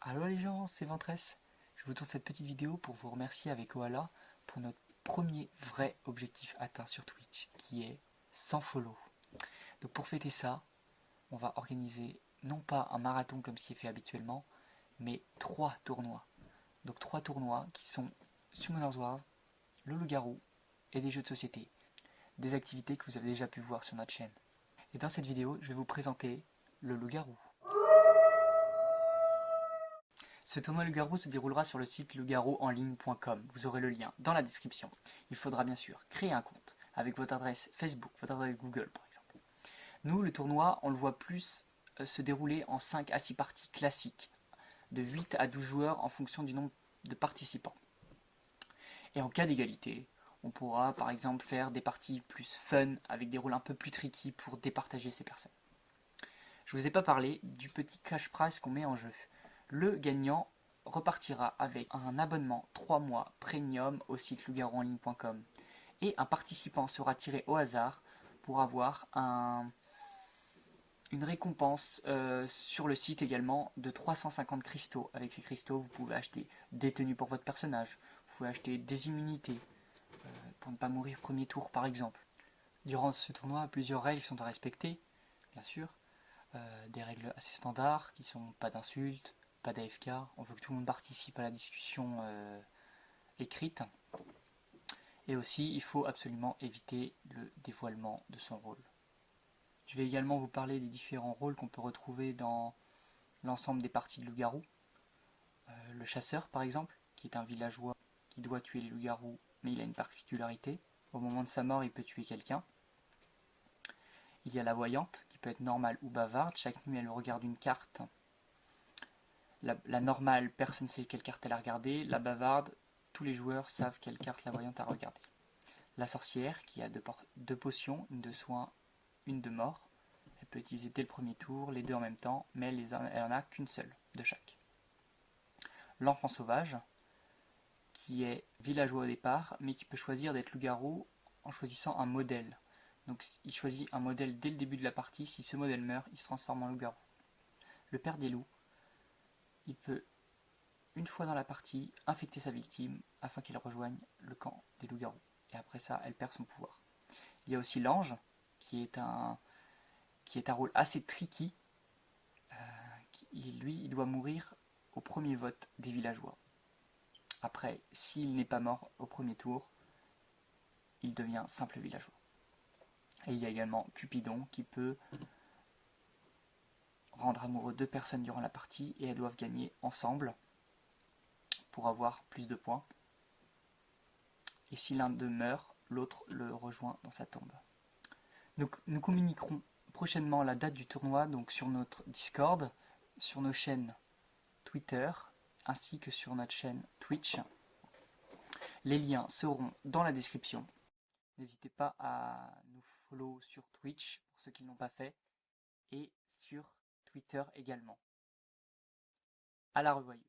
Allo les gens, c'est Ventress. Je vous tourne cette petite vidéo pour vous remercier avec Oala pour notre premier vrai objectif atteint sur Twitch, qui est 100 follow. Donc pour fêter ça, on va organiser non pas un marathon comme ce qui est fait habituellement, mais 3 tournois. Donc 3 tournois qui sont Summoners Wars, le loup-garou et des jeux de société. Des activités que vous avez déjà pu voir sur notre chaîne. Et dans cette vidéo, je vais vous présenter le loup-garou. Ce tournoi loup-garou se déroulera sur le site loup-garou-en-ligne.com. Vous aurez le lien dans la description. Il faudra bien sûr créer un compte avec votre adresse Facebook, votre adresse Google par exemple. Nous, le tournoi, on le voit plus se dérouler en 5 à 6 parties classiques, de 8 à 12 joueurs en fonction du nombre de participants. Et en cas d'égalité, on pourra par exemple faire des parties plus fun avec des rôles un peu plus tricky pour départager ces personnes. Je ne vous ai pas parlé du petit cash prize qu'on met en jeu. Le gagnant repartira avec un abonnement 3 mois premium au site loup-garou-en-ligne.com et un participant sera tiré au hasard pour avoir une récompense sur le site également de 350 cristaux. Avec ces cristaux, vous pouvez acheter des tenues pour votre personnage, vous pouvez acheter des immunités pour ne pas mourir premier tour par exemple. Durant ce tournoi, plusieurs règles sont à respecter, bien sûr. Des règles assez standards qui sont pas d'insultes, pas d'AFK, on veut que tout le monde participe à la discussion écrite. Et aussi, il faut absolument éviter le dévoilement de son rôle. Je vais également vous parler des différents rôles qu'on peut retrouver dans l'ensemble des parties de loup-garou. Le chasseur par exemple, qui est un villageois qui doit tuer les loups-garous, mais il a une particularité. Au moment de sa mort, il peut tuer quelqu'un. Il y a la voyante, qui peut être normale ou bavarde. Chaque nuit, elle regarde une carte. La normale, personne ne sait quelle carte elle a regardée. La bavarde, tous les joueurs savent quelle carte la voyante a regardée. La sorcière, qui a deux potions, une de soin, une de mort. Elle peut utiliser dès le premier tour, les deux en même temps, mais elle n'en a qu'une seule de chaque. L'enfant sauvage, qui est villageois au départ, mais qui peut choisir d'être loup-garou en choisissant un modèle. Donc il choisit un modèle dès le début de la partie. Si ce modèle meurt, il se transforme en loup-garou. Le père des loups, il peut, une fois dans la partie, infecter sa victime afin qu'elle rejoigne le camp des loups-garous. Et après ça, elle perd son pouvoir. Il y a aussi l'ange, qui est un rôle assez tricky. Lui, il doit mourir au premier vote des villageois. Après, s'il n'est pas mort au premier tour, il devient simple villageois. Et il y a également Cupidon qui peut rendre amoureux deux personnes durant la partie et elles doivent gagner ensemble pour avoir plus de points. Et si l'un d'eux meurt, l'autre le rejoint dans sa tombe. Donc, nous communiquerons prochainement la date du tournoi donc sur notre Discord, sur nos chaînes Twitter ainsi que sur notre chaîne Twitch. Les liens seront dans la description. N'hésitez pas à nous follow sur Twitch pour ceux qui ne l'ont pas fait et sur Twitter également. À la revoyure.